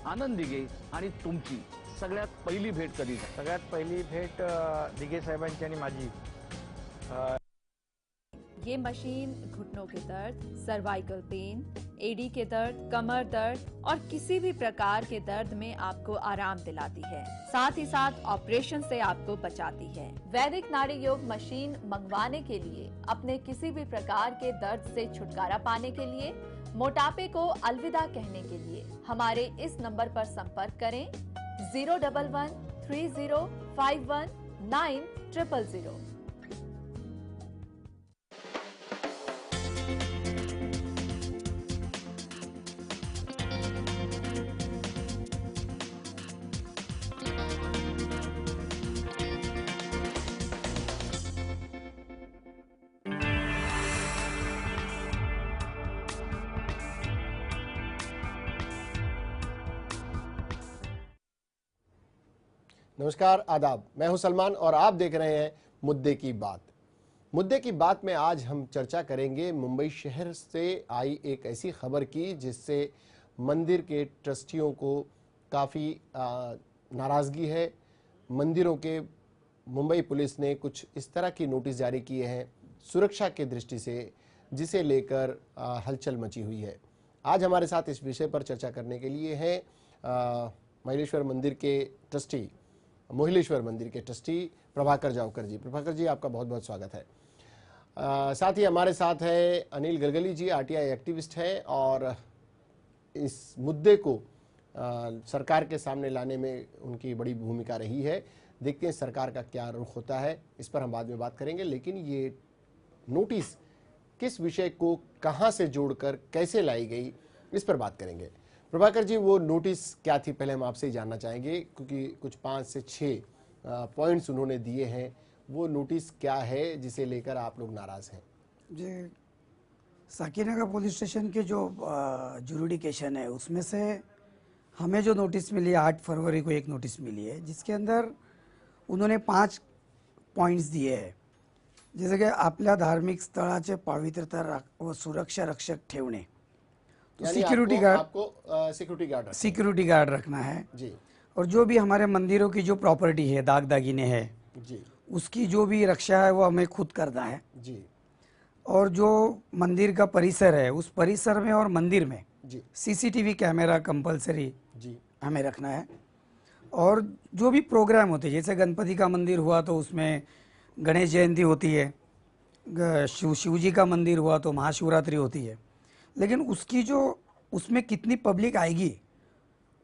आनंद दिघे आणि तुमची सगळ्यात पहिली भेट कधी झाली? सगळ्यात पहिली भेट दिघे साहेबांची आणि माझी ये मशीन घुटनों के दर्द, सर्वाइकल पेन, एडी के दर्द, कमर दर्द और किसी भी प्रकार के दर्द में आपको आराम दिलाती है। साथ ही साथ ऑपरेशन से आपको बचाती है। वैदिक नाड़ी योग मशीन मंगवाने के लिए, अपने किसी भी प्रकार के दर्द से छुटकारा पाने के लिए, मोटापे को अलविदा कहने के लिए हमारे इस नंबर पर संपर्क करें 011-3051-900। नमस्कार, आदाब। मैं हूं सलमान और आप देख रहे हैं मुद्दे की बात। मुद्दे की बात में आज हम चर्चा करेंगे मुंबई शहर से आई एक ऐसी खबर की जिससे मंदिर के ट्रस्टियों को काफ़ी नाराज़गी है। मंदिरों के मुंबई पुलिस ने कुछ इस तरह की नोटिस जारी किए हैं सुरक्षा की दृष्टि से, जिसे लेकर हलचल मची हुई है। आज हमारे साथ इस विषय पर चर्चा करने के लिए हैं महिलेश्वर मंदिर के ट्रस्टी मोहिलेश्वर मंदिर के ट्रस्टी प्रभाकर जावकर जी। प्रभाकर जी, आपका बहुत बहुत स्वागत है। साथ ही हमारे साथ है अनिल गलगली जी, आरटीआई एक्टिविस्ट हैं और इस मुद्दे को सरकार के सामने लाने में उनकी बड़ी भूमिका रही है। देखते हैं सरकार का क्या रुख होता है, इस पर हम बाद में बात करेंगे। लेकिन ये नोटिस किस विषय को कहाँ से जोड़कर कैसे लाई गई, इस पर बात करेंगे। प्रभाकर जी, वो नोटिस क्या थी, पहले हम आपसे ही जानना चाहेंगे, क्योंकि कुछ 5 से 6 पॉइंट्स उन्होंने दिए हैं। वो नोटिस क्या है जिसे लेकर आप लोग नाराज हैं? जी, साकीनगर पुलिस स्टेशन के जो जुरिडिकेशन है उसमें से हमें जो नोटिस मिली है 8 फरवरी को एक नोटिस मिली है, जिसके अंदर उन्होंने 5 पॉइंट्स दिए हैं। जैसे कि आपल्या धार्मिक स्थळाचे पावित्रता व सुरक्षा रक्षक ठेवणे, तो सिक्योरिटी गार्ड रखना है जी। और जो भी हमारे मंदिरों की जो प्रॉपर्टी है, दाग दागिने है जी, उसकी जो भी रक्षा है वो हमें खुद करना है जी। और जो मंदिर का परिसर है उस परिसर में और मंदिर में जी, सीसीटीवी कैमरा कंपलसरी जी, हमें रखना है। और जो भी प्रोग्राम होते हैं, जैसे गणपति का मंदिर हुआ तो उसमें गणेश जयंती होती है, शिव जी का मंदिर हुआ तो महाशिवरात्रि होती है, लेकिन उसकी जो उसमें कितनी पब्लिक आएगी,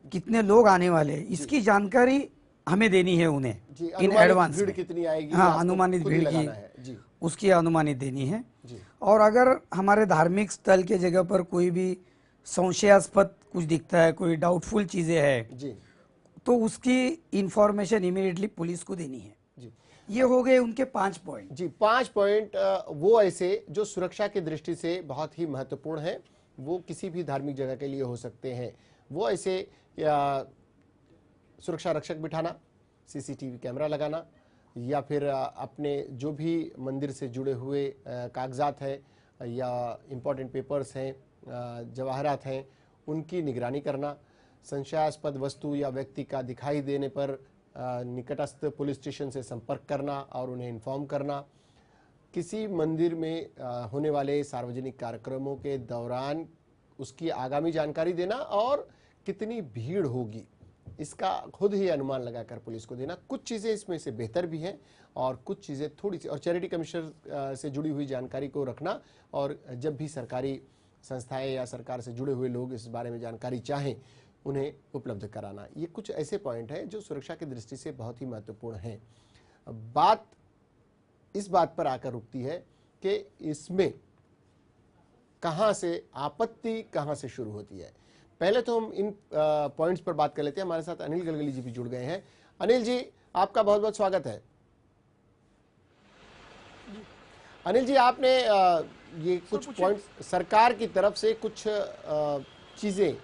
कितने लोग आने वाले, इसकी जानकारी हमें देनी है उन्हें इन एडवांस। भीड़ कितनी आएगी, हाँ, अनुमानित भीड़ की जी, उसकी अनुमानित देनी है जी। और अगर हमारे धार्मिक स्थल के जगह पर कोई भी संशयास्पद कुछ दिखता है, कोई डाउटफुल चीजें हैं जी, तो उसकी इंफॉर्मेशन इमीडिएटली पुलिस को देनी है जी। ये हो गए उनके 5 पॉइंट जी, 5 पॉइंट वो ऐसे जो सुरक्षा की दृष्टि से बहुत ही महत्वपूर्ण है। वो किसी भी धार्मिक जगह के लिए हो सकते हैं। वो ऐसे सुरक्षा रक्षक बिठाना, सीसीटीवी कैमरा लगाना, या फिर अपने जो भी मंदिर से जुड़े हुए कागजात हैं या इम्पोर्टेंट पेपर्स हैं, जवाहरात हैं, उनकी निगरानी करना, संशयास्पद वस्तु या व्यक्ति का दिखाई देने पर निकटस्थ पुलिस स्टेशन से संपर्क करना और उन्हें इन्फॉर्म करना, किसी मंदिर में होने वाले सार्वजनिक कार्यक्रमों के दौरान उसकी आगामी जानकारी देना और कितनी भीड़ होगी इसका खुद ही अनुमान लगाकर पुलिस को देना। कुछ चीज़ें इसमें से बेहतर भी हैं और कुछ चीज़ें थोड़ी सी, और चैरिटी कमिश्नर से जुड़ी हुई जानकारी को रखना, और जब भी सरकारी संस्थाएं या सरकार से जुड़े हुए लोग इस बारे में जानकारी चाहें उन्हें उपलब्ध कराना। ये कुछ ऐसे पॉइंट हैं जो सुरक्षा की दृष्टि से बहुत ही महत्वपूर्ण हैं। बात इस बात पर आकर रुकती है कि इसमें कहां से आपत्ति कहां से शुरू होती है। पहले तो हम इन पॉइंट्स पर बात कर लेते हैं। हमारे साथ अनिल गलगली जी भी जुड़ गए हैं। अनिल जी, आपका बहुत बहुत स्वागत है। अनिल जी, आपने ये कुछ पॉइंट्स सरकार की तरफ से कुछ चीजें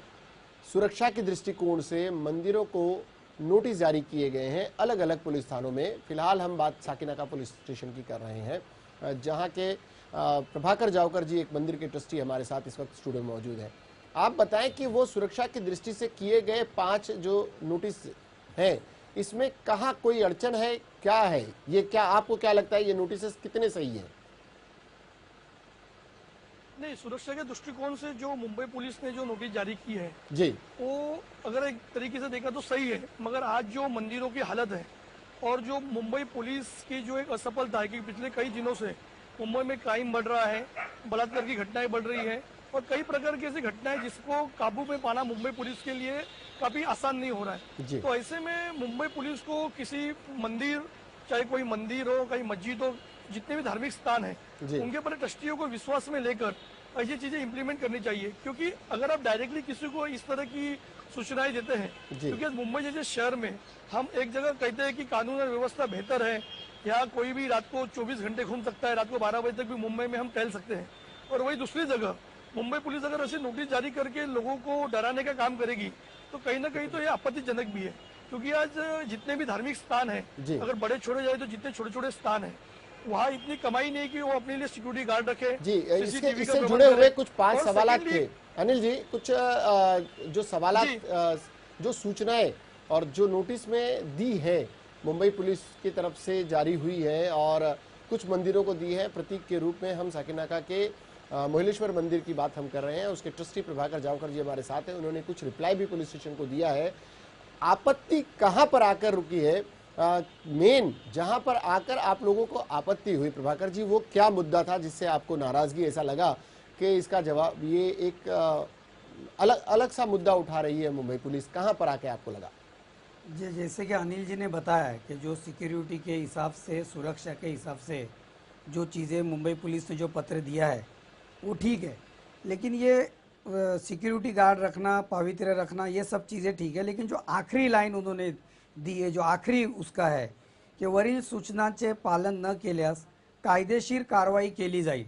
सुरक्षा के दृष्टिकोण से मंदिरों को नोटिस जारी किए गए हैं अलग अलग पुलिस थानों में। फिलहाल हम बात साकीनाका पुलिस स्टेशन की कर रहे हैं, जहां के प्रभाकर जावकर जी, एक मंदिर के ट्रस्टी, हमारे साथ इस वक्त स्टूडियो में मौजूद हैं। आप बताएं कि वो सुरक्षा की दृष्टि से किए गए 5 जो नोटिस हैं, इसमें कहाँ कोई अड़चन है, क्या है ये, क्या आपको क्या लगता है ये नोटिस कितने सही है? नहीं, सुरक्षा के दृष्टिकोण से जो मुंबई पुलिस ने जो नोटिस जारी की है जी, वो अगर एक तरीके से देखा तो सही है, मगर आज जो मंदिरों की हालत है और जो मुंबई पुलिस की जो एक असफलता है कि पिछले कई दिनों से मुंबई में क्राइम बढ़ रहा है, बलात्कार की घटनाएं बढ़ रही है और कई प्रकार की ऐसी घटनाएं जिसको काबू में पाना मुंबई पुलिस के लिए काफी आसान नहीं हो रहा जी। है। तो ऐसे में मुंबई पुलिस को किसी मंदिर, चाहे कोई मंदिर हो, कहीं मस्जिद हो, जितने भी धार्मिक स्थान है जी। उनके ऊपर ट्रस्टियों को विश्वास में लेकर ऐसी चीजें इंप्लीमेंट करनी चाहिए, क्योंकि अगर आप डायरेक्टली किसी को इस तरह की सूचनाएं देते हैं, जी। क्योंकि आज मुंबई जैसे शहर में हम एक जगह कहते हैं कि कानून और व्यवस्था बेहतर है, यहाँ कोई भी रात को 24 घंटे घूम सकता है, रात को 12 बजे तक भी मुंबई में हम टहल सकते हैं, और वही दूसरी जगह मुंबई पुलिस अगर ऐसी नोटिस जारी करके लोगों को डराने का काम करेगी तो कहीं ना कहीं तो ये आपत्तिजनक भी है, क्योंकि आज जितने भी धार्मिक स्थान है, जी। अगर बड़े छोड़े जाए तो जितने छोटे छोटे स्थान है वहाँ इतनी कमाई नहीं कि वो अपने लिए सिक्योरिटी गार्ड रखे। जी, CCTV का इससे प्रबंध जुड़े हुए करे। कुछ 5 और सवालात secondly- थे अनिल जी, कुछ जो सवालात, जो सूचनाएं और जो नोटिस में दी है मुंबई पुलिस की तरफ से जारी हुई है और कुछ मंदिरों को दी है प्रतीक के रूप में। हम साकिनाका के मोहिलेश्वर मंदिर की बात हम कर रहे हैं, उसके ट्रस्टी प्रभाकर जावकर जी हमारे साथ हैं, उन्होंने कुछ रिप्लाई भी पुलिस स्टेशन को दिया है। आपत्ति कहां पर आकर रुकी है? मेन जहां पर आकर आप लोगों को आपत्ति हुई प्रभाकर जी, वो क्या मुद्दा था जिससे आपको नाराजगी ऐसा लगा कि इसका जवाब ये एक अलग अलग सा मुद्दा उठा रही है मुंबई पुलिस? कहां पर आके आपको लगा? जैसे कि अनिल जी ने बताया है कि जो सिक्योरिटी के हिसाब से, सुरक्षा के हिसाब से जो चीज़ें मुंबई पुलिस ने जो पत्र दिया है वो ठीक है, लेकिन ये सिक्योरिटी गार्ड रखना, पवित्र रखना, ये सब चीज़ें ठीक है, लेकिन जो आखिरी लाइन उन्होंने दी है, जो आखिरी उसका है की वरील सूचनाचे पालन न केल्यास कायदेशीर कारवाई केली जाईल,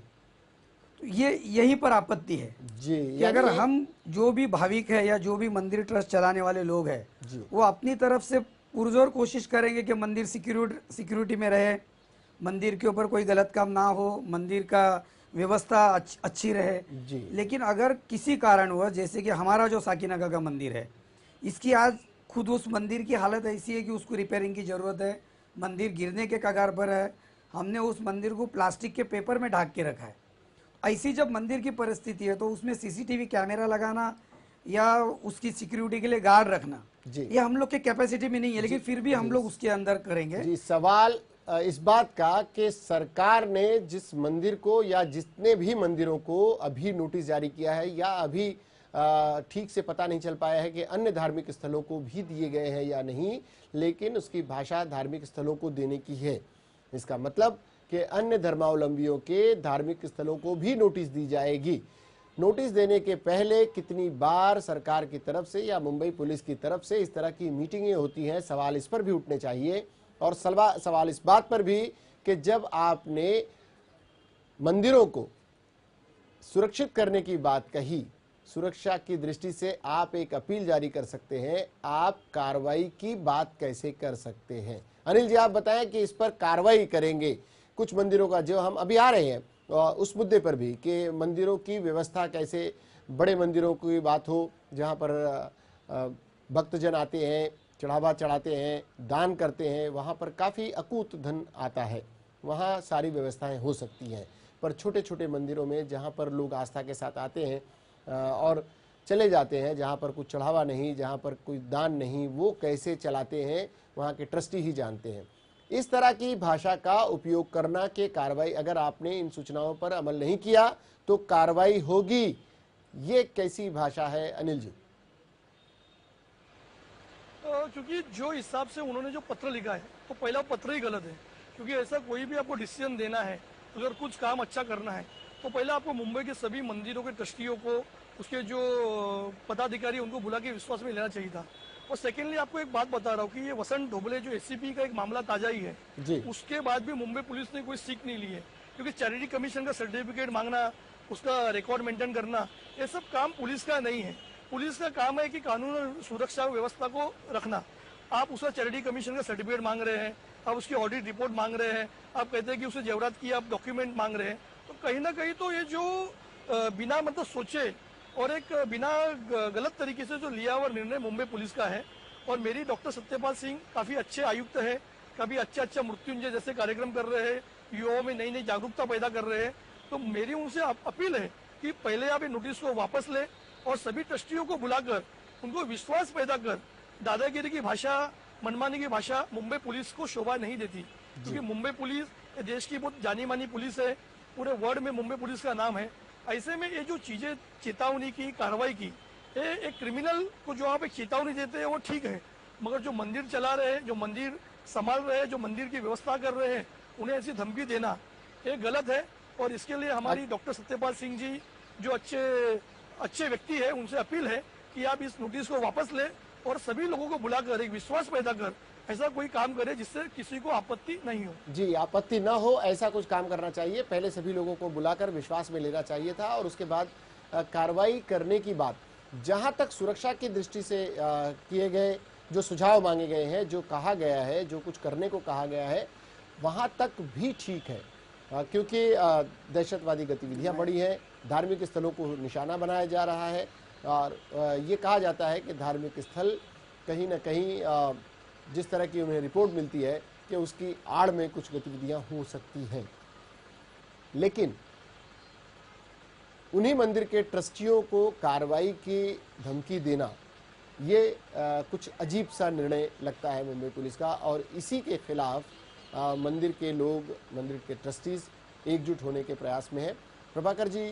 तो ये यहीं पर आपत्ति है जी। कि अगर हम जो भी भाविक है या जो भी मंदिर ट्रस्ट चलाने वाले लोग हैं वो अपनी तरफ से पुरजोर कोशिश करेंगे कि मंदिर सिक्योरिटी में रहे, मंदिर के ऊपर कोई गलत काम ना हो, मंदिर का व्यवस्था अच्छी रहे जी। लेकिन अगर किसी कारण हुआ, जैसे कि हमारा जो साकिनाका का मंदिर है, इसकी आज खुद उस मंदिर की हालत ऐसी है कि उसको रिपेयरिंग की ज़रूरत है, मंदिर गिरने के कगार पर है, हमने उस मंदिर को प्लास्टिक के पेपर में ढक के रखा है। ऐसी जब मंदिर की परिस्थिति है तो उसमें सीसीटीवी कैमरा लगाना या उसकी सिक्योरिटी के लिए गार्ड रखना ये हम लोग के कैपेसिटी में नहीं है, लेकिन फिर भी हम लोग उसके अंदर करेंगे। जी, सवाल इस बात का कि सरकार ने जिस मंदिर को या जितने भी मंदिरों को अभी नोटिस जारी किया है या अभी ठीक से पता नहीं चल पाया है कि अन्य धार्मिक स्थलों को भी दिए गए हैं या नहीं, लेकिन उसकी भाषा धार्मिक स्थलों को देने की है। इसका मतलब कि अन्य धर्मावलंबियों के धार्मिक स्थलों को भी नोटिस दी जाएगी। नोटिस देने के पहले कितनी बार सरकार की तरफ से या मुंबई पुलिस की तरफ से इस तरह की मीटिंगें होती हैं, सवाल इस पर भी उठने चाहिए। और सवाल इस बात पर भी कि जब आपने मंदिरों को सुरक्षित करने की बात कही, सुरक्षा की दृष्टि से आप एक अपील जारी कर सकते हैं, आप कार्रवाई की बात कैसे कर सकते हैं? अनिल जी, आप बताएं कि इस पर कार्रवाई करेंगे। कुछ मंदिरों का जो हम अभी आ रहे हैं उस मुद्दे पर भी कि मंदिरों की व्यवस्था कैसे, बड़े मंदिरों की बात हो जहां पर भक्तजन आते हैं, चढ़ावा चढ़ाते हैं, दान करते हैं, वहां पर काफ़ी अकूत धन आता है, वहां सारी व्यवस्थाएं हो सकती हैं। पर छोटे छोटे मंदिरों में जहां पर लोग आस्था के साथ आते हैं और चले जाते हैं, जहां पर कुछ चढ़ावा नहीं, जहां पर कोई दान नहीं, वो कैसे चलाते हैं वहां के ट्रस्टी ही जानते हैं। इस तरह की भाषा का उपयोग करना कि कार्रवाई, अगर आपने इन सूचनाओं पर अमल नहीं किया तो कार्रवाई होगी, ये कैसी भाषा है अनिल जी? क्योंकि जो हिसाब से उन्होंने जो पत्र लिखा है तो पहला पत्र ही गलत है, क्योंकि ऐसा कोई भी आपको डिसीजन देना है, अगर कुछ काम अच्छा करना है तो पहले आपको मुंबई के सभी मंदिरों के ट्रस्टियों को, उसके जो पदाधिकारी उनको बुला के विश्वास में लेना चाहिए था। और सेकेंडली आपको एक बात बता रहा हूँ कि ये वसंत ढोबले जो एससीपी का एक मामला ताजा ही है जी। उसके बाद भी मुंबई पुलिस ने कोई सीख नहीं ली है, क्योंकि चैरिटी कमीशन का सर्टिफिकेट मांगना, उसका रिकॉर्ड मेंटेन करना, ये सब काम पुलिस का नहीं है। पुलिस का काम है कि कानून और सुरक्षा व्यवस्था को रखना। आप उसका चैरिटी कमीशन का सर्टिफिकेट मांग रहे हैं, आप उसकी ऑडिट रिपोर्ट मांग रहे हैं, आप कहते हैं कि उसे जेवरात की आप डॉक्यूमेंट मांग रहे हैं, तो कहीं ना कहीं तो ये जो बिना मतलब सोचे और एक बिना गलत तरीके से जो लिया हुआ निर्णय मुंबई पुलिस का है। और मेरी डॉक्टर सत्यपाल सिंह काफी अच्छे आयुक्त है, काफी अच्छा मृत्युंजय जैसे कार्यक्रम कर रहे हैं, युवाओं में नई नई जागरूकता पैदा कर रहे हैं। तो मेरी उनसे अपील है कि पहले आप ये नोटिस को वापस ले और सभी ट्रस्टियों को बुलाकर उनको विश्वास पैदा कर। दादागिरी की भाषा, मनमानी की भाषा मुंबई पुलिस को शोभा नहीं देती, क्योंकि मुंबई पुलिस देश की बहुत जानी मानी पुलिस है, पूरे वर्ल्ड में मुंबई पुलिस का नाम है। ऐसे में ये जो चीजें चेतावनी की कार्रवाई की, ये एक क्रिमिनल को जो आप एक चेतावनी देते हैं वो ठीक है, मगर जो मंदिर चला रहे हैं, जो मंदिर संभाल रहे हैं, जो मंदिर की व्यवस्था कर रहे हैं, उन्हें ऐसी धमकी देना ये गलत है। और इसके लिए हमारी डॉक्टर सत्यपाल सिंह जी जो अच्छे व्यक्ति है, उनसे अपील है कि आप इस नोटिस को वापस ले और सभी लोगों को बुलाकर एक विश्वास पैदा कर ऐसा कोई काम करे जिससे किसी को आपत्ति नहीं हो। जी, आपत्ति न हो ऐसा कुछ काम करना चाहिए। पहले सभी लोगों को बुलाकर विश्वास में लेना चाहिए था और उसके बाद कार्रवाई करने की बात। जहां तक सुरक्षा की दृष्टि से किए गए जो सुझाव मांगे गए हैं, जो कहा गया है, जो कुछ करने को कहा गया है, वहां तक भी ठीक है, क्योंकि दहशतवादी गतिविधियां बढ़ी हैं, धार्मिक स्थलों को निशाना बनाया जा रहा है और ये कहा जाता है कि धार्मिक स्थल कहीं न कहीं जिस तरह की उन्हें रिपोर्ट मिलती है कि उसकी आड़ में कुछ गतिविधियां हो सकती हैं। लेकिन उन्हीं मंदिर के ट्रस्टियों को कार्रवाई की धमकी देना, ये कुछ अजीब सा निर्णय लगता है मुंबई पुलिस का। और इसी के खिलाफ मंदिर के लोग, मंदिर के ट्रस्टीज एकजुट होने के प्रयास में हैं। प्रभाकर जी,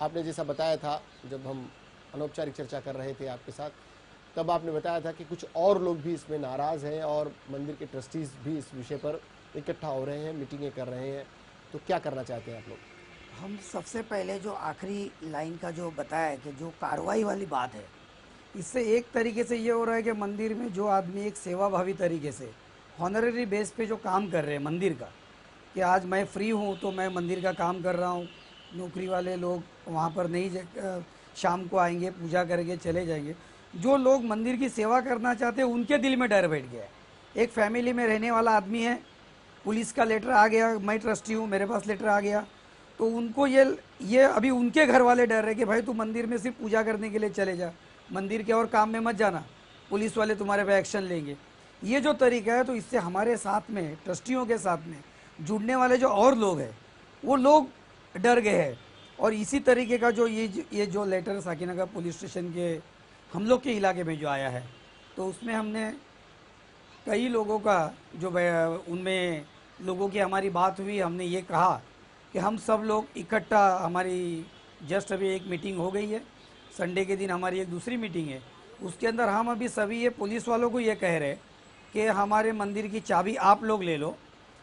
आपने जैसा बताया था, जब हम अनौपचारिक चर्चा कर रहे थे आपके साथ, तब आपने बताया था कि कुछ और लोग भी इसमें नाराज़ हैं और मंदिर के ट्रस्टीज भी इस विषय पर इकट्ठा हो रहे हैं, मीटिंगें कर रहे हैं। तो क्या करना चाहते हैं आप लोग? हम सबसे पहले जो आखिरी लाइन का जो बताया कि जो कार्रवाई वाली बात है, इससे एक तरीके से ये हो रहा है कि मंदिर में जो आदमी एक सेवाभावी तरीके से हॉनररी बेस पे जो काम कर रहे हैं मंदिर का, कि आज मैं फ्री हूँ तो मैं मंदिर का काम कर रहा हूँ, नौकरी वाले लोग वहाँ पर नहीं शाम को आएंगे, पूजा करके चले जाएंगे। जो लोग मंदिर की सेवा करना चाहते हैं उनके दिल में डर बैठ गया है। एक फैमिली में रहने वाला आदमी है, पुलिस का लेटर आ गया, मैं ट्रस्टी हूँ, मेरे पास लेटर आ गया, तो उनको ये अभी उनके घर वाले डर रहे कि भाई तू मंदिर में सिर्फ पूजा करने के लिए चले जा, मंदिर के और काम में मत जाना, पुलिस वाले तुम्हारे पे एक्शन लेंगे। ये जो तरीका है, तो इससे हमारे साथ में, ट्रस्टियों के साथ में जुड़ने वाले जो और लोग हैं, वो लोग डर गए हैं। और इसी तरीके का जो ये जो लेटर साकीनगर पुलिस स्टेशन के हम लोग के इलाके में जो आया है, तो उसमें हमने कई लोगों का जो उनमें लोगों की हमारी बात हुई, हमने ये कहा कि हम सब लोग इकट्ठा, हमारी जस्ट अभी एक मीटिंग हो गई है, संडे के दिन हमारी एक दूसरी मीटिंग है, उसके अंदर हम अभी सभी ये पुलिस वालों को ये कह रहे हैं कि हमारे मंदिर की चाबी आप लोग ले लो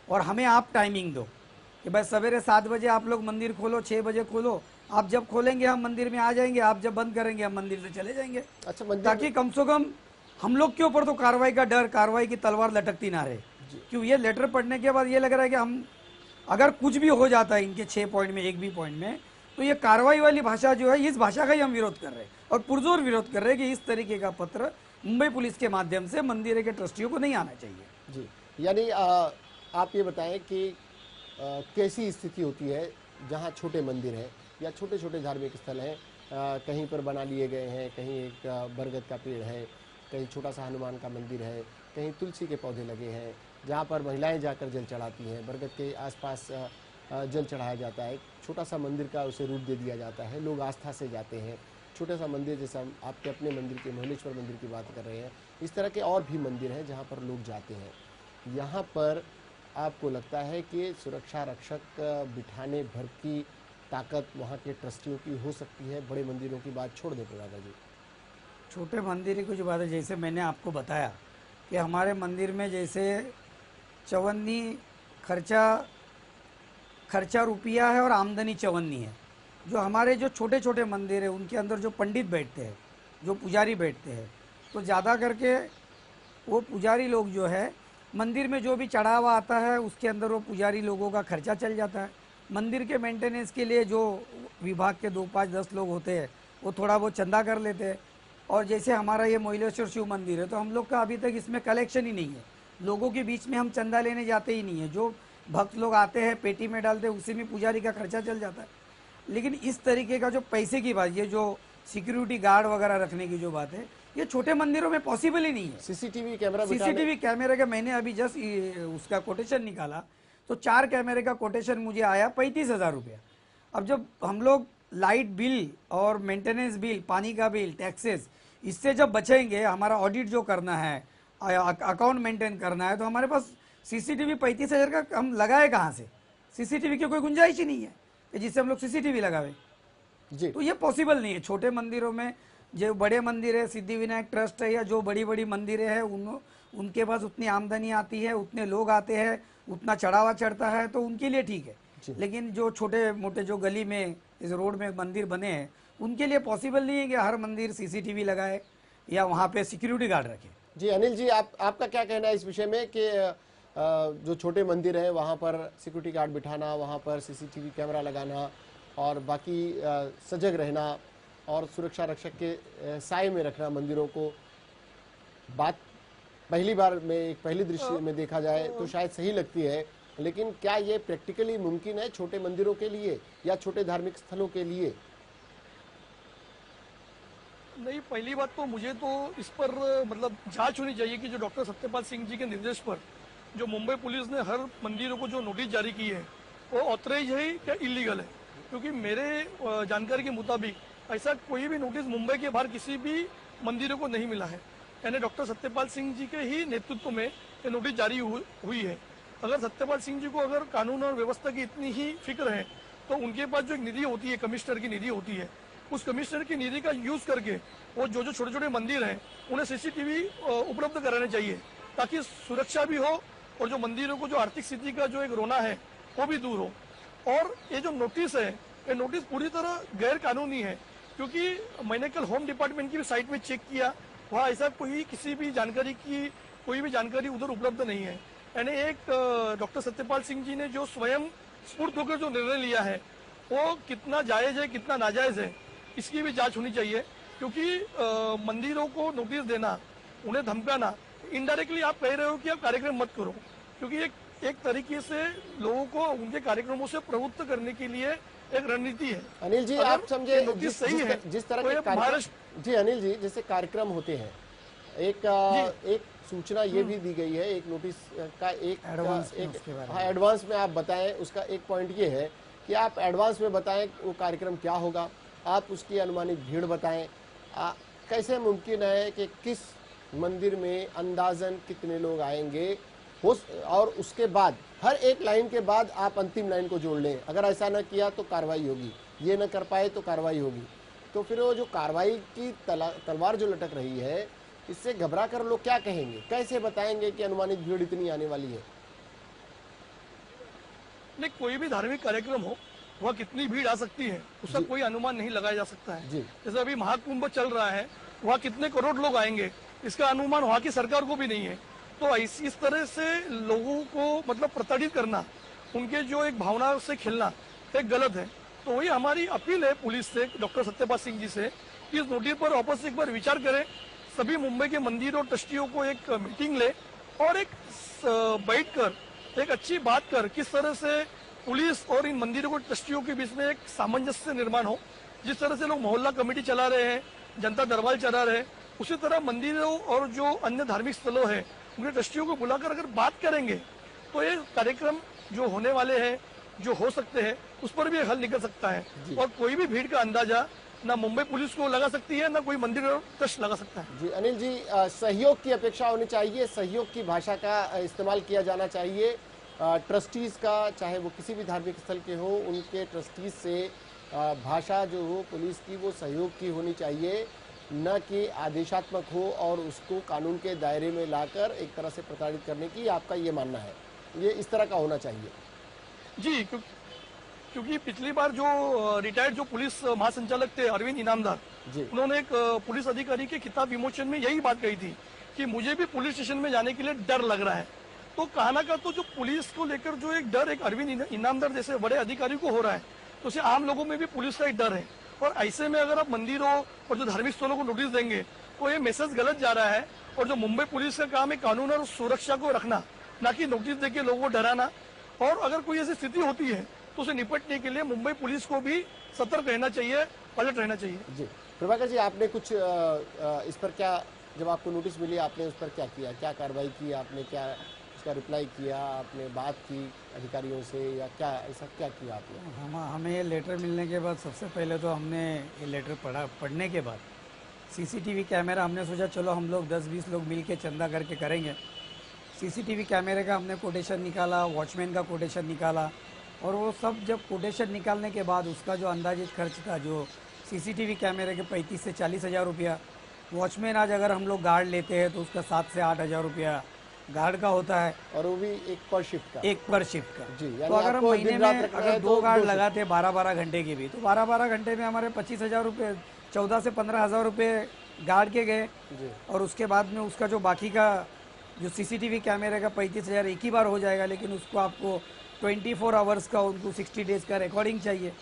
और हमें आप टाइमिंग दो कि भाई सवेरे 7 बजे आप लोग मंदिर खोलो, 6 बजे खोलो, आप जब खोलेंगे हम मंदिर में आ जाएंगे, आप जब बंद करेंगे हम मंदिर से चले जाएंगे। अच्छा, ताकि कम से कम हम लोग के ऊपर तो कार्रवाई का डर, कार्रवाई की तलवार लटकती ना रहे। क्यों ये लेटर पढ़ने के बाद ये लग रहा है कि हम अगर कुछ भी हो जाता है इनके 6 पॉइंट में, एक भी पॉइंट में, तो ये कार्रवाई वाली भाषा जो है, इस भाषा का ही हम विरोध कर रहे हैं और पुरजोर विरोध कर रहे हैं कि इस तरीके का पत्र मुंबई पुलिस के माध्यम से मंदिर के ट्रस्टियों को नहीं आना चाहिए। जी, यानी आप ये बताएं कि कैसी स्थिति होती है जहाँ छोटे मंदिर हैं या छोटे छोटे धार्मिक स्थल हैं, कहीं पर बना लिए गए हैं, कहीं एक बरगद का पेड़ है, कहीं छोटा सा हनुमान का मंदिर है, कहीं तुलसी के पौधे लगे हैं, जहाँ पर महिलाएं जाकर जल चढ़ाती हैं, बरगद के आसपास जल चढ़ाया जाता है, छोटा सा मंदिर का उसे रूप दे दिया जाता है, लोग आस्था से जाते हैं। छोटा सा मंदिर, जैसा आपके अपने मंदिर के महेश्वर मंदिर की बात कर रहे हैं, इस तरह के और भी मंदिर हैं जहाँ पर लोग जाते हैं। यहाँ पर आपको लगता है कि सुरक्षा रक्षक बिठाने भर की ताकत वहाँ के ट्रस्टियों की हो सकती है? बड़े मंदिरों की बात छोड़ दें प्रभाकर जी, छोटे मंदिर की कुछ बात है। जैसे मैंने आपको बताया कि हमारे मंदिर में जैसे चवन्नी खर्चा रुपया है और आमदनी चवन्नी है। जो हमारे जो छोटे छोटे मंदिर है उनके अंदर जो पंडित बैठते हैं, जो पुजारी बैठते हैं, तो ज़्यादा करके वो पुजारी लोग जो है मंदिर में जो भी चढ़ावा आता है उसके अंदर वो पुजारी लोगों का खर्चा चल जाता है। मंदिर के मेंटेनेंस के लिए जो विभाग के 2, 5, 10 लोग होते हैं वो थोड़ा बहुत चंदा कर लेते हैं। और जैसे हमारा ये मोइलेश्वर शिव मंदिर है, तो हम लोग का अभी तक इसमें कलेक्शन ही नहीं है, लोगों के बीच में हम चंदा लेने जाते ही नहीं है। जो भक्त लोग आते हैं पेटी में डालते हैं, उसी में पुजारी का खर्चा चल जाता है। लेकिन इस तरीके का जो पैसे की बात, ये जो सिक्योरिटी गार्ड वगैरह रखने की जो बात है, ये छोटे मंदिरों में पॉसिबल ही नहीं है। सीसीटीवी कैमरा सीसीटीवी कैमरे का मैंने अभी जस्ट उसका कोटेशन निकाला तो 4 कैमरे का कोटेशन मुझे आया 35,000 रुपया। अब जब हम लोग लाइट बिल और मेंटेनेंस बिल, पानी का बिल, टैक्सेस, इससे जब बचेंगे, हमारा ऑडिट जो करना है, अकाउंट मेंटेन करना है, तो हमारे पास सीसीटीवी 35,000 का हम लगाए कहाँ से? सीसीटीवी की कोई गुंजाइश ही नहीं है कि जिससे हम लोग सीसीटीवी लगावे। जी तो ये पॉसिबल नहीं है। छोटे मंदिरों में, जो बड़े मंदिर है, सिद्धिविनायक ट्रस्ट है या जो बड़ी बड़ी मंदिरें हैं, उनके पास उतनी आमदनी आती है, उतने लोग आते हैं, उतना चढ़ावा चढ़ता है, तो उनके लिए ठीक है। लेकिन जो छोटे मोटे जो गली में, इस रोड में मंदिर बने हैं, उनके लिए पॉसिबल नहीं है कि हर मंदिर सीसीटीवी लगाए या वहाँ पे सिक्योरिटी गार्ड रखे। जी अनिल जी, आपका क्या कहना है इस विषय में कि जो छोटे मंदिर हैं वहाँ पर सिक्योरिटी गार्ड बिठाना, वहाँ पर सीसीटीवी कैमरा लगाना और बाकी सजग रहना और सुरक्षा रक्षक के साए में रखना मंदिरों को, बात पहली बार में एक पहली दृश्य में देखा जाए तो शायद सही लगती है, लेकिन क्या ये प्रैक्टिकली मुमकिन है छोटे मंदिरों के लिए या छोटे धार्मिक स्थलों के लिए? नहीं, पहली बात तो मुझे तो इस पर मतलब जांच होनी चाहिए कि जो डॉक्टर सत्यपाल सिंह जी के निर्देश पर जो मुंबई पुलिस ने हर मंदिरों को जो नोटिस जारी की है वो ऑथराइज है या इलीगल है। क्योंकि मेरे जानकारी के मुताबिक ऐसा कोई भी नोटिस मुंबई के बाहर किसी भी मंदिरों को नहीं मिला है। यानी डॉक्टर सत्यपाल सिंह जी के ही नेतृत्व में ये नोटिस जारी हुई है। अगर सत्यपाल सिंह जी को अगर कानून और व्यवस्था की इतनी ही फिक्र है तो उनके पास जो एक निधि होती है, कमिश्नर की निधि होती है, उस कमिश्नर की निधि का यूज करके वो जो छोटे छोटे मंदिर हैं उन्हें सीसीटीवी उपलब्ध कराने चाहिए ताकि सुरक्षा भी हो और जो मंदिरों को जो आर्थिक स्थिति का जो एक रोना है वो भी दूर हो। और ये जो नोटिस है, ये नोटिस पूरी तरह गैर कानूनी है, क्योंकि मैंने कल होम डिपार्टमेंट की भी साइट में चेक किया, वहाँ ऐसा किसी भी जानकारी की कोई भी जानकारी उधर उपलब्ध नहीं है। यानी एक डॉक्टर सत्यपाल सिंह जी ने जो स्वयं स्फूर्त होकर जो निर्णय लिया है वो कितना जायज है कितना नाजायज है, इसकी भी जांच होनी चाहिए। क्योंकि मंदिरों को नोटिस देना, उन्हें धमकाना, इनडायरेक्टली आप कह रहे हो कि आप कार्यक्रम मत करो, क्योंकि एक तरीके से लोगों को उनके कार्यक्रमों से प्रवृत्त करने के लिए एक रणनीति है। अनिल जी, आप समझे जिस तरह के महाराष्ट्र, जी अनिल जी, जैसे कार्यक्रम होते हैं, एक सूचना ये भी दी गई है, एक नोटिस का एक एडवांस में आप बताएं। उसका एक पॉइंट ये है कि आप एडवांस में बताएं वो कार्यक्रम क्या होगा, आप उसकी अनुमानित भीड़ बताएं, कैसे मुमकिन है कि किस मंदिर में अंदाजन कितने लोग आएंगे, और उसके बाद हर एक लाइन के बाद आप अंतिम लाइन को जोड़ लें। अगर ऐसा न किया तो कार्रवाई होगी, ये न कर पाए तो कार्रवाई होगी। तो फिर वो जो कार्रवाई की तलवार जो लटक रही है, इससे घबरा कर लोग क्या कहेंगे, कैसे बताएंगे कि अनुमानित भीड़ इतनी आने वाली है? नहीं, कोई भी धार्मिक कार्यक्रम हो वह कितनी भीड़ आ सकती है उसका कोई अनुमान नहीं लगाया जा सकता है। जैसे अभी महाकुंभ चल रहा है, वहाँ कितने करोड़ लोग आएंगे इसका अनुमान वहाँ की सरकार को भी नहीं है। तो इस तरह से लोगों को मतलब प्रताड़ित करना, उनके जो एक भावना से खेलना एक गलत है। तो वही हमारी अपील है पुलिस से, डॉक्टर सत्यपाल सिंह जी से, कि इस नोटिस पर वापस से एक बार विचार करें, सभी मुंबई के मंदिर और ट्रस्टियों को एक मीटिंग ले और एक बैठकर एक अच्छी बात कर किस तरह से पुलिस और इन मंदिरों को ट्रस्टियों के बीच में एक सामंजस्य निर्माण हो। जिस तरह से लोग मोहल्ला कमेटी चला रहे हैं, जनता दरबार चला रहे हैं, उसी तरह मंदिरों और जो अन्य धार्मिक स्थलों हैं उनके ट्रस्टियों को बुलाकर अगर बात करेंगे तो ये कार्यक्रम जो होने वाले हैं, जो हो सकते हैं, उस पर भी हल निकल सकता है। और कोई भी भीड़ का अंदाजा ना मुंबई पुलिस को लगा सकती है, ना कोई मंदिर और ट्रस्ट लगा सकता है। जी अनिल जी, सहयोग की अपेक्षा होनी चाहिए, सहयोग की भाषा का इस्तेमाल किया जाना चाहिए ट्रस्टीज का, चाहे वो किसी भी धार्मिक स्थल के हो, उनके ट्रस्टीज से भाषा जो हो पुलिस की वो सहयोग की होनी चाहिए, न कि आदेशात्मक हो और उसको कानून के दायरे में लाकर एक तरह से प्रताड़ित करने की। आपका ये मानना है, ये इस तरह का होना चाहिए? जी, क्योंकि पिछली बार जो रिटायर्ड जो पुलिस महासंचालक थे अरविंद इनामदार, उन्होंने एक पुलिस अधिकारी के खिताब विमोचन में यही बात कही थी कि मुझे भी पुलिस स्टेशन में जाने के लिए डर लग रहा है। तो कहना का तो जो पुलिस को लेकर जो एक डर एक अरविंद इनामदार जैसे बड़े अधिकारी को हो रहा है, तो उसे आम लोगों में भी पुलिस का एक डर है। और ऐसे में अगर आप मंदिरों और जो धार्मिक स्थलों को नोटिस देंगे तो ये मैसेज गलत जा रहा है। और जो मुंबई पुलिस का काम है कानून और सुरक्षा को रखना, ना कि नोटिस देके लोगों को डराना। और अगर कोई ऐसी स्थिति होती है तो उसे निपटने के लिए मुंबई पुलिस को भी सतर्क रहना चाहिए, अलर्ट रहना चाहिए। जी प्रभाकर जी, आपने कुछ इस पर क्या, जब आपको नोटिस मिली आपने उस पर क्या किया, क्या कार्रवाई की आपने, क्या उसका रिप्लाई किया आपने, बात की अधिकारियों से, या क्या ऐसा क्या किया आपने? हमें ये लेटर मिलने के बाद सबसे पहले तो हमने ये लेटर पढ़ने के बाद सीसीटीवी कैमरा, हमने सोचा चलो हम लोग 10-20 लोग मिल के चंदा करके करेंगे। सीसीटीवी कैमरे का हमने कोटेशन निकाला, वॉचमैन का कोटेशन निकाला, और वो सब जब कोटेशन निकालने के बाद उसका जो अंदाजित खर्च था, जो सीसीटीवी कैमरे के 35 से 40 हज़ार रुपया, वॉचमैन आज अगर हम लोग गार्ड लेते हैं तो उसका 7 से 8 हज़ार रुपया गार्ड का होता है, और वो भी एक पर शिफ्ट का। एक पर शिफ्ट का। जी, तो अगर हम आपको महीने दिन रात में रखना अगर है दो तो गार्ड दो लगाते 12-12 घंटे के भी, तो 12-12 घंटे में हमारे 25 हज़ार रुपये, 14 से 15 हज़ार रुपये गार्ड के गए। जी। और उसके बाद में उसका जो बाकी का जो सीसीटीवी कैमरे का 35 हज़ार एक ही बार हो जाएगा, लेकिन उसको आपको 24 आवर्स का, उनको 60 डेज़ का रिकॉर्डिंग चाहिए।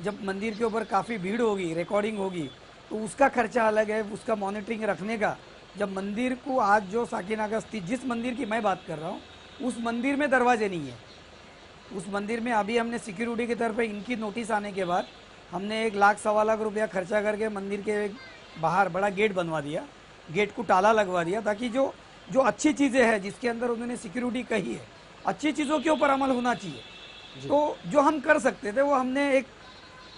जब मंदिर के ऊपर काफ़ी भीड़ होगी, रिकॉर्डिंग होगी, तो उसका खर्चा अलग है, उसका मॉनिटरिंग रखने का। जब मंदिर को आज जो साकिनागा स्थित, जिस मंदिर की मैं बात कर रहा हूँ, उस मंदिर में दरवाजे नहीं है। उस मंदिर में अभी हमने सिक्योरिटी की तरफ इनकी नोटिस आने के बाद हमने 1 लाख 1.25 लाख रुपया खर्चा करके मंदिर के बाहर बड़ा गेट बनवा दिया, गेट को ताला लगवा दिया, ताकि जो जो अच्छी चीज़ें हैं जिसके अंदर उन्होंने सिक्योरिटी कही है, अच्छी चीज़ों के ऊपर अमल होना चाहिए। तो जो हम कर सकते थे वो हमने एक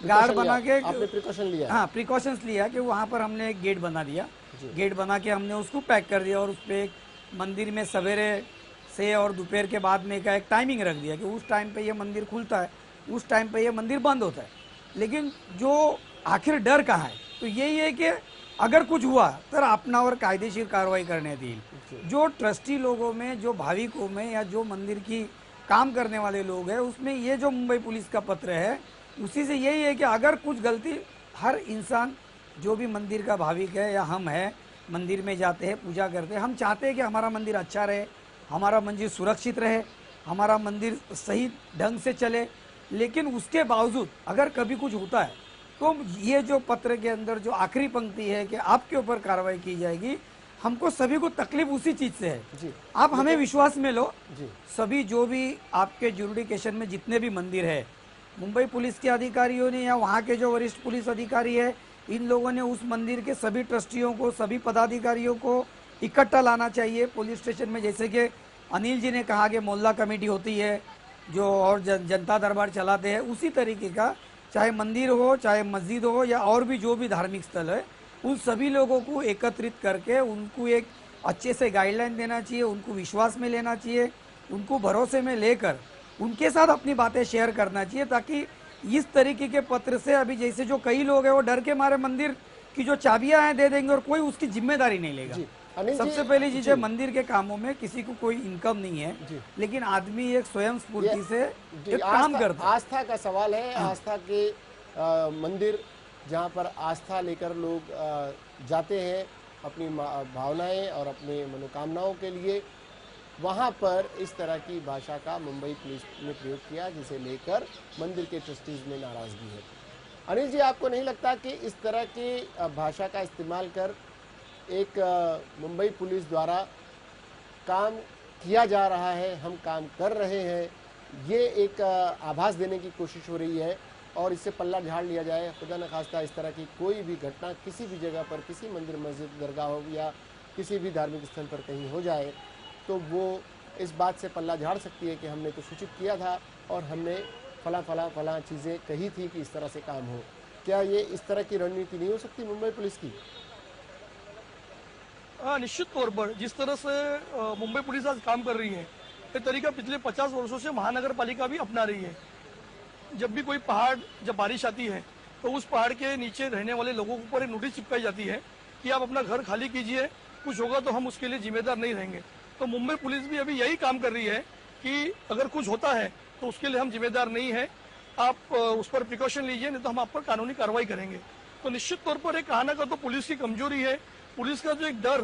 गार्ड बना के, आपने प्रिकॉशन लिया? हाँ, प्रिकॉशंस लिया कि वहाँ पर हमने एक गेट बना दिया। गेट बना के हमने उसको पैक कर दिया, और उस पर एक मंदिर में सवेरे से और दोपहर के बाद में का एक टाइमिंग रख दिया कि उस टाइम पे ये मंदिर खुलता है, उस टाइम पे ये मंदिर बंद होता है। लेकिन जो आखिर डर कहाँ है, तो यही है कि अगर कुछ हुआ तो अपनावर कायदेशीर कार्रवाई करण्यात येईल। जो ट्रस्टी लोगों में, जो भाविकों में, या जो मंदिर की काम करने वाले लोग हैं, उसमें ये जो मुंबई पुलिस का पत्र है, उसी से यही है कि अगर कुछ गलती, हर इंसान जो भी मंदिर का भाविक है या हम हैं, मंदिर में जाते हैं, पूजा करते हैं, हम चाहते हैं कि हमारा मंदिर अच्छा रहे, हमारा मंदिर सुरक्षित रहे, हमारा मंदिर सही ढंग से चले। लेकिन उसके बावजूद अगर कभी कुछ होता है तो ये जो पत्र के अंदर जो आखिरी पंक्ति है कि आपके ऊपर कार्रवाई की जाएगी, हमको सभी को तकलीफ उसी चीज़ से है। जी। आप हमें विश्वास में लो। जी। सभी जो भी आपके जुरिडिक्शन में जितने भी मंदिर है, मुंबई पुलिस के अधिकारियों ने या वहाँ के जो वरिष्ठ पुलिस अधिकारी है, इन लोगों ने उस मंदिर के सभी ट्रस्टियों को, सभी पदाधिकारियों को इकट्ठा लाना चाहिए पुलिस स्टेशन में। जैसे कि अनिल जी ने कहा कि मोहल्ला कमेटी होती है जो, और जनता दरबार चलाते हैं, उसी तरीके का चाहे मंदिर हो, चाहे मस्जिद हो, या और भी जो भी धार्मिक स्थल है, उन सभी लोगों को एकत्रित करके उनको एक अच्छे से गाइडलाइन देना चाहिए, उनको विश्वास में लेना चाहिए, उनको भरोसे में लेकर उनके साथ अपनी बातें शेयर करना चाहिए, ताकि इस तरीके के पत्र से, अभी जैसे जो कई लोग हैं वो डर के मारे मंदिर की जो चाबियां हैं दे देंगे और कोई उसकी जिम्मेदारी नहीं लेगा। सबसे पहली चीज है, मंदिर के कामों में किसी को कोई इनकम नहीं है, लेकिन आदमी एक स्वयं स्फूर्ति से एक काम करता है। आस्था का सवाल है। आस्था के मंदिर जहाँ पर आस्था लेकर लोग जाते हैं अपनी भावनाएं और अपनी मनोकामनाओं के लिए, वहाँ पर इस तरह की भाषा का मुंबई पुलिस ने प्रयोग किया, जिसे लेकर मंदिर के ट्रस्टीज में नाराजगी है। अनिल जी, आपको नहीं लगता कि इस तरह की भाषा का इस्तेमाल कर एक मुंबई पुलिस द्वारा काम किया जा रहा है, हम काम कर रहे हैं, ये एक आभास देने की कोशिश हो रही है, और इससे पल्ला झाड़ लिया जाए, खुदा न खास्ता इस तरह की कोई भी घटना किसी भी जगह पर, किसी मंदिर, मस्जिद, दरगाह हो या किसी भी धार्मिक स्थल पर कहीं हो जाए, तो वो इस बात से पल्ला झाड़ सकती है कि हमने तो सूचित किया था और हमने फला चीज़ें कही थी कि इस तरह से काम हो। क्या ये इस तरह की रणनीति नहीं हो सकती मुंबई पुलिस की? हाँ, निश्चित तौर पर जिस तरह से मुंबई पुलिस आज काम कर रही है, ये तरीका पिछले 50 वर्षों से महानगर पालिका भी अपना रही है। जब भी कोई पहाड़, जब बारिश आती है तो उस पहाड़ के नीचे रहने वाले लोगों के ऊपर एक नोटिस चिपकाई जाती है कि आप अपना घर खाली कीजिए, कुछ होगा तो हम उसके लिए जिम्मेदार नहीं रहेंगे। तो मुंबई पुलिस भी अभी यही काम कर रही है कि अगर कुछ होता है तो उसके लिए हम जिम्मेदार नहीं है, आप उस पर प्रिकॉशन लीजिए, नहीं तो हम आप पर कानूनी कार्रवाई करेंगे। तो निश्चित तौर पर एक कहना का तो पुलिस की कमजोरी है। पुलिस का जो एक डर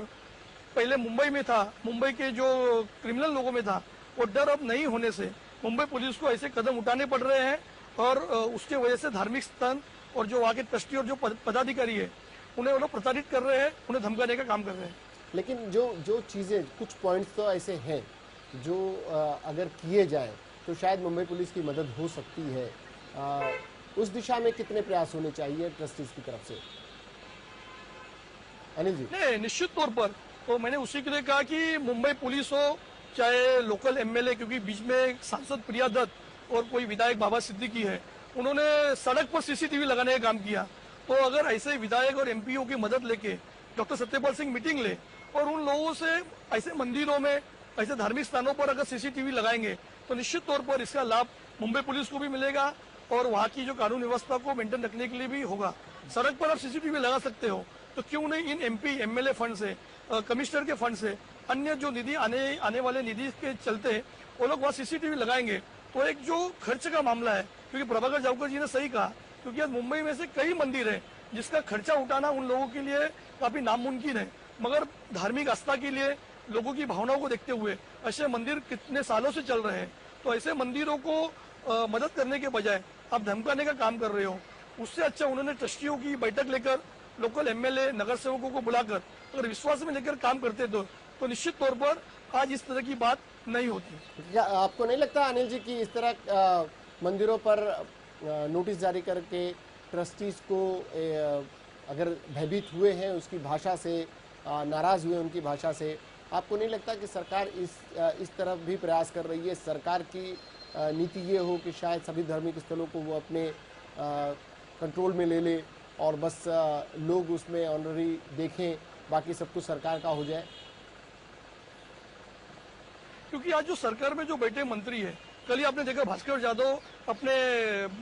पहले मुंबई में था, मुंबई के जो क्रिमिनल लोगों में था, वो डर अब नहीं होने से मुंबई पुलिस को ऐसे कदम उठाने पड़ रहे हैं, और उसके वजह से धार्मिक स्थल और जो वहाँ के ट्रस्टी और जो पदाधिकारी है उन्हें वो लोग प्रताड़ित कर रहे हैं, उन्हें धमकाने का काम कर रहे हैं। लेकिन जो चीज़ें, कुछ पॉइंट्स तो ऐसे हैं जो अगर किए जाएं तो शायद मुंबई पुलिस की मदद हो सकती है। उस दिशा में कितने प्रयास होने चाहिए ट्रस्टीज की तरफ से? अनिल जी। नहीं, निश्चित तौर पर तो मैंने उसी के लिए कहा कि मुंबई पुलिस हो चाहे लोकल एमएलए, क्योंकि बीच में सांसद प्रिया दत्त और कोई विधायक बाबा सिद्दीकी है, उन्होंने सड़क पर सीसीटीवी लगाने का काम किया। तो अगर ऐसे विधायक और एमपीओ की मदद लेके डॉक्टर सत्यपाल सिंह मीटिंग ले और उन लोगों से ऐसे मंदिरों में, ऐसे धार्मिक स्थानों पर अगर सीसीटीवी लगाएंगे तो निश्चित तौर पर इसका लाभ मुंबई पुलिस को भी मिलेगा और वहाँ की जो कानून व्यवस्था को मेंटेन रखने के लिए भी होगा। सड़क पर आप सीसीटीवी लगा सकते हो तो क्यों नहीं इन एमपी एमएलए फंड से, कमिश्नर के फंड से, अन्य जो निधि आने वाले निधि के चलते वो लोग वहाँ सीसीटीवी लगाएंगे तो एक जो खर्च का मामला है, क्योंकि प्रभाकर जावकर जी ने सही कहा, क्योंकि आज मुंबई में से कई मंदिर है जिसका खर्चा उठाना उन लोगों के लिए काफी नामुमकिन है, मगर धार्मिक आस्था के लिए लोगों की भावनाओं को देखते हुए ऐसे मंदिर कितने सालों से चल रहे हैं। तो ऐसे मंदिरों को मदद करने के बजाय आप धमकाने का काम कर रहे हो। उससे अच्छा उन्होंने ट्रस्टियों की बैठक लेकर लोकल एमएलए नगर सेवकों को बुलाकर अगर विश्वास में लेकर काम करते तो निश्चित तौर पर आज इस तरह की बात नहीं होती। क्या आपको नहीं लगता अनिल जी कि इस तरह मंदिरों पर नोटिस जारी करके ट्रस्टीज को अगर भयभीत हुए हैं उसकी भाषा से, नाराज हुए उनकी भाषा से, आपको नहीं लगता कि सरकार इस तरफ भी प्रयास कर रही है? सरकार की नीति ये हो कि शायद सभी धार्मिक स्थलों को वो अपने कंट्रोल में ले ले और बस लोग उसमें ऑनररी देखें, बाकी सब कुछ सरकार का हो जाए? क्योंकि आज जो सरकार में जो बैठे मंत्री है, कल ही आपने देखा भास्कर जादव अपने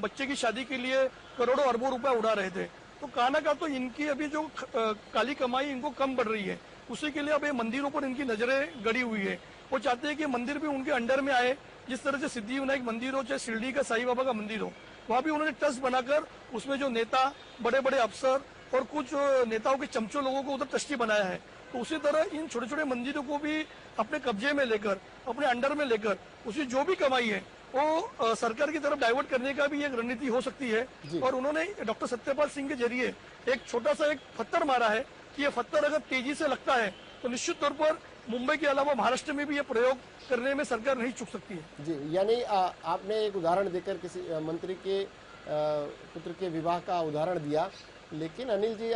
बच्चे की शादी के लिए करोड़ों अरबों रुपया उड़ा रहे थे। तो काना का तो इनकी अभी जो काली कमाई इनको कम बढ़ रही है, उसी के लिए अब ये मंदिरों पर इनकी नजरें गड़ी हुई है। वो चाहते हैं कि मंदिर भी उनके अंडर में आए, जिस तरह से सिद्धि विनायक मंदिर हो चाहे शिरडी का साईं बाबा का मंदिर हो, वहाँ भी उन्होंने ट्रस्ट बनाकर उसमें जो नेता, बड़े बड़े अफसर और कुछ नेताओं के चमचों लोगों को उधर ट्रस्टी बनाया है। तो उसी तरह इन छोटे छोटे मंदिरों को भी अपने कब्जे में लेकर, अपने अंडर में लेकर, उसकी जो भी कमाई है वो सरकार की तरफ डाइवर्ट करने का भी एक रणनीति हो सकती है। और उन्होंने डॉक्टर सत्यपाल सिंह के जरिए एक छोटा सा एक पत्थर मारा है कि ये पत्थर अगर तेजी से लगता है तो निश्चित तौर पर मुंबई के अलावा महाराष्ट्र में भी ये प्रयोग करने में सरकार नहीं चूक सकती है। जी, यानी आपने एक उदाहरण देकर किसी मंत्री के पुत्र के विवाह का उदाहरण दिया, लेकिन अनिल जी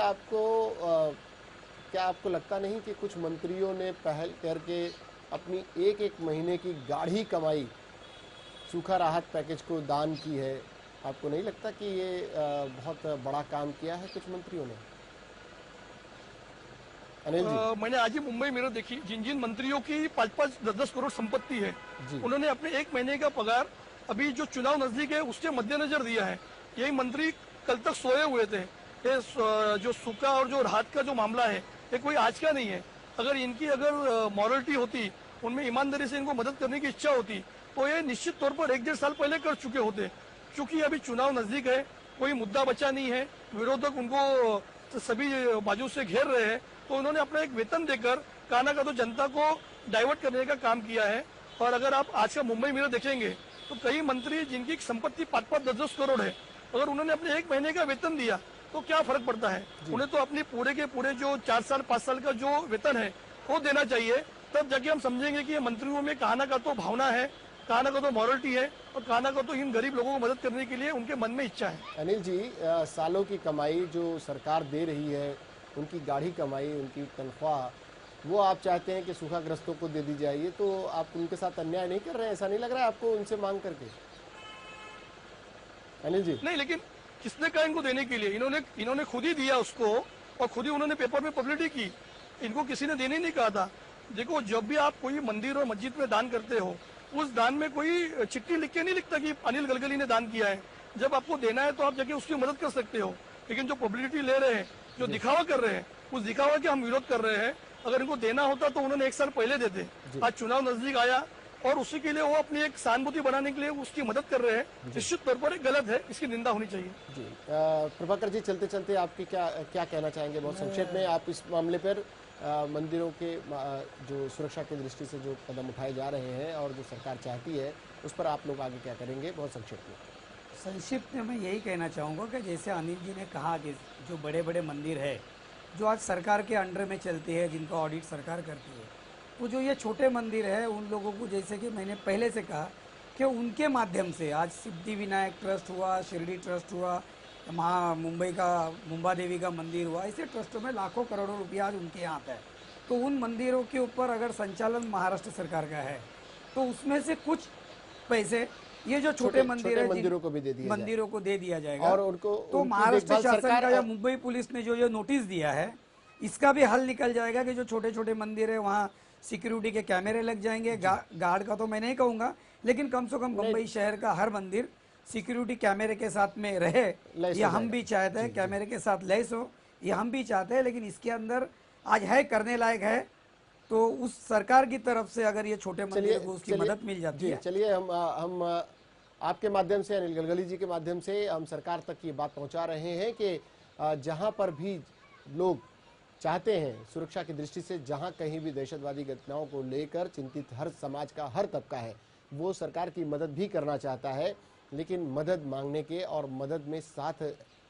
क्या आपको लगता नहीं कि कुछ मंत्रियों ने पहल करके अपनी एक महीने की गाढ़ी कमाई सूखा राहत पैकेज को दान की है? आपको नहीं लगता कि ये बहुत बड़ा काम किया है कुछ मंत्रियों ने? अनिल जी। मैंने आज ही मुंबई मिरर देखी, जिन मंत्रियों की 5-5, 10-10 करोड़ संपत्ति है, उन्होंने अपने एक महीने का पगार अभी जो चुनाव नजदीक है उसके मद्देनजर दिया है। यही मंत्री कल तक सोए हुए थे। ये जो सूखा और जो राहत का जो मामला है ये कोई आज का नहीं है। अगर इनकी मॉरलिटी होती, उनमें ईमानदारी से इनको मदद करने की इच्छा होती तो ये निश्चित तौर पर 1-1.5 साल पहले कर चुके होते। क्योंकि अभी चुनाव नजदीक है, कोई मुद्दा बचा नहीं है, विरोधक उनको सभी बाजू से घेर रहे हैं, तो उन्होंने अपना एक वेतन देकर काना का तो जनता को डाइवर्ट करने का काम किया है। और अगर आप आज का मुंबई मिरर देखेंगे तो कई मंत्री जिनकी संपत्ति 5-5, 10-10 करोड़ है, अगर उन्होंने अपने एक महीने का वेतन दिया तो क्या फर्क पड़ता है? उन्हें तो अपनी पूरे के पूरे जो 4 साल 5 साल का जो वेतन है वो देना चाहिए। तब जाके हम समझेंगे कि ये मंत्रियों में काना का तो भावना है, काना का तो मॉरलिटी है और काना का तो इन गरीब लोगों को मदद करने के लिए उनके मन में इच्छा है। अनिल जी, सालों की कमाई जो सरकार दे रही है, उनकी गाढ़ी कमाई, उनकी तनख्वाह, वो आप चाहते हैं कि सूखाग्रस्तों को दे दी जाए, तो आप उनके साथ अन्याय नहीं कर रहे हैं? ऐसा नहीं लग रहा है आपको उनसे मांग करके? अनिल जी। नहीं, लेकिन किसने कहा इनको देने के लिए? इन्होंने खुद ही दिया उसको और खुद ही उन्होंने पेपर में पब्लिसिटी की। इनको किसी ने देने नहीं कहा था। देखो, जब भी आप कोई मंदिर और मस्जिद में दान करते हो, उस दान में कोई चिट्ठी लिख के नहीं लिखता कि अनिल गलगली ने दान किया है। जब आपको देना है तो आप जाके उसकी मदद कर सकते हो। लेकिन जो पब्लिसिटी ले रहे हैं, जो दिखावा कर रहे हैं, उस दिखावा के हम विरोध कर रहे हैं। अगर इनको देना होता तो उन्होंने 1 साल पहले देते। आज चुनाव नजदीक आया और उसी के लिए वो अपनी एक सहानुभूति बनाने के लिए उसकी मदद कर रहे हैं। निश्चित तौर पर गलत है, इसकी निंदा होनी चाहिए। जी, प्रभाकर जी, चलते चलते आपकी क्या कहना चाहेंगे बहुत संक्षेप में? आप इस मामले पर मंदिरों के जो सुरक्षा की दृष्टि से जो कदम उठाए जा रहे हैं और जो सरकार चाहती है, उस पर आप लोग आगे क्या करेंगे, बहुत संक्षेप में? संक्षिप्त में मैं यही कहना चाहूँगा कि जैसे अनिल जी ने कहा कि जो बड़े बड़े मंदिर है जो आज सरकार के अंडर में चलती है, जिनका ऑडिट सरकार करती है, वो जो ये छोटे मंदिर है उन लोगों को, जैसे कि मैंने पहले से कहा कि उनके माध्यम से आज सिद्धि विनायक ट्रस्ट हुआ, शिरडी ट्रस्ट हुआ, मुंबई का मुंबा देवी का मंदिर हुआ, ऐसे ट्रस्टों में लाखों करोड़ों रुपया आज उनके यहाँ आता है। तो उन मंदिरों के ऊपर अगर संचालन महाराष्ट्र सरकार का है तो उसमें से कुछ पैसे ये जो छोटे मंदिर है मंदिरों को भी दे दिया मंदिरों को दे दिया जाएगा। और उनको तो उनकी महाराष्ट्र देखभाल शासन सरकार का या मुंबई पुलिस ने जो ये नोटिस दिया है इसका भी हल निकल जाएगा कि जो छोटे छोटे मंदिर है वहाँ सिक्योरिटी के कैमरे लग जाएंगे। गार्ड का तो मैं नहीं कहूँगा, लेकिन कम से कम मुंबई शहर का हर मंदिर सिक्योरिटी कैमरे के साथ में रहे, ये हम भी चाहते हैं। कैमरे के साथ लैस हो, ये हम भी चाहते हैं। लेकिन इसके अंदर आज है करने लायक है, तो उस सरकार की तरफ से अगर ये छोटे मंदिर को उसकी मदद मिल जाती है। चलिए हम आपके माध्यम से, अनिल गलगली जी के माध्यम से हम सरकार तक ये बात पहुंचा रहे हैं कि जहां पर भी लोग चाहते हैं सुरक्षा की दृष्टि से, जहां कहीं भी दहशतवादी घटनाओं को लेकर चिंतित हर समाज का हर तबका है, वो सरकार की मदद भी करना चाहता है। लेकिन मदद मांगने के और मदद में साथ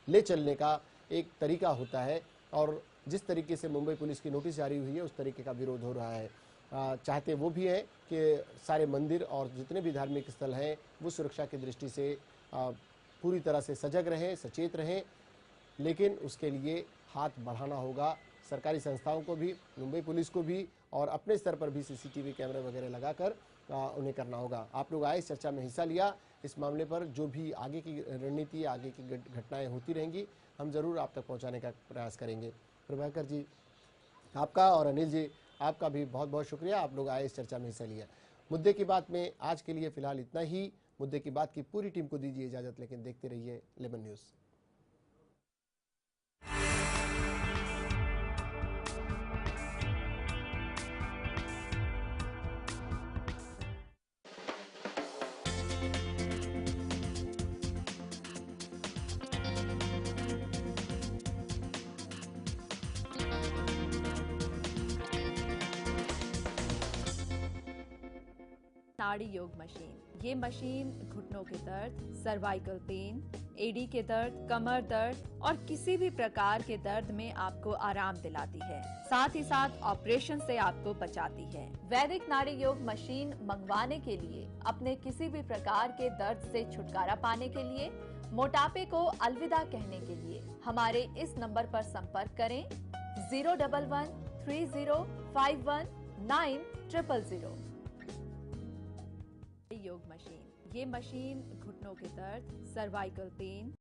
ले चलने का एक तरीका होता है, और जिस तरीके से मुंबई पुलिस की नोटिस जारी हुई है उस तरीके का विरोध हो रहा है। चाहते वो भी है कि सारे मंदिर और जितने भी धार्मिक स्थल हैं वो सुरक्षा की दृष्टि से पूरी तरह से सजग रहें, सचेत रहें, लेकिन उसके लिए हाथ बढ़ाना होगा सरकारी संस्थाओं को भी, मुंबई पुलिस को भी, और अपने स्तर पर भी सीसीटीवी कैमरे वगैरह लगाकर उन्हें करना होगा। आप लोग आए, इस चर्चा में हिस्सा लिया। इस मामले पर जो भी आगे की रणनीति, आगे की घटनाएं होती रहेंगी, हम ज़रूर आप तक पहुंचाने का प्रयास करेंगे। प्रभाकर जी आपका और अनिल जी आपका भी बहुत बहुत शुक्रिया, आप लोग आए, इस चर्चा में हिस्सा लिया। मुद्दे की बात में आज के लिए फिलहाल इतना ही। मुद्दे की बात की पूरी टीम को दीजिए इजाज़त, लेकिन देखते रहिए लेमन न्यूज़। नाड़ी योग मशीन। ये मशीन घुटनों के दर्द, सर्वाइकल पेन, एडी के दर्द, कमर दर्द और किसी भी प्रकार के दर्द में आपको आराम दिलाती है, साथ ही साथ ऑपरेशन से आपको बचाती है। वैदिक नाड़ी योग मशीन मंगवाने के लिए, अपने किसी भी प्रकार के दर्द से छुटकारा पाने के लिए, मोटापे को अलविदा कहने के लिए हमारे इस नंबर पर संपर्क करें 01130519000। योग मशीन। ये मशीन घुटनों के दर्द, सर्वाइकल पेन,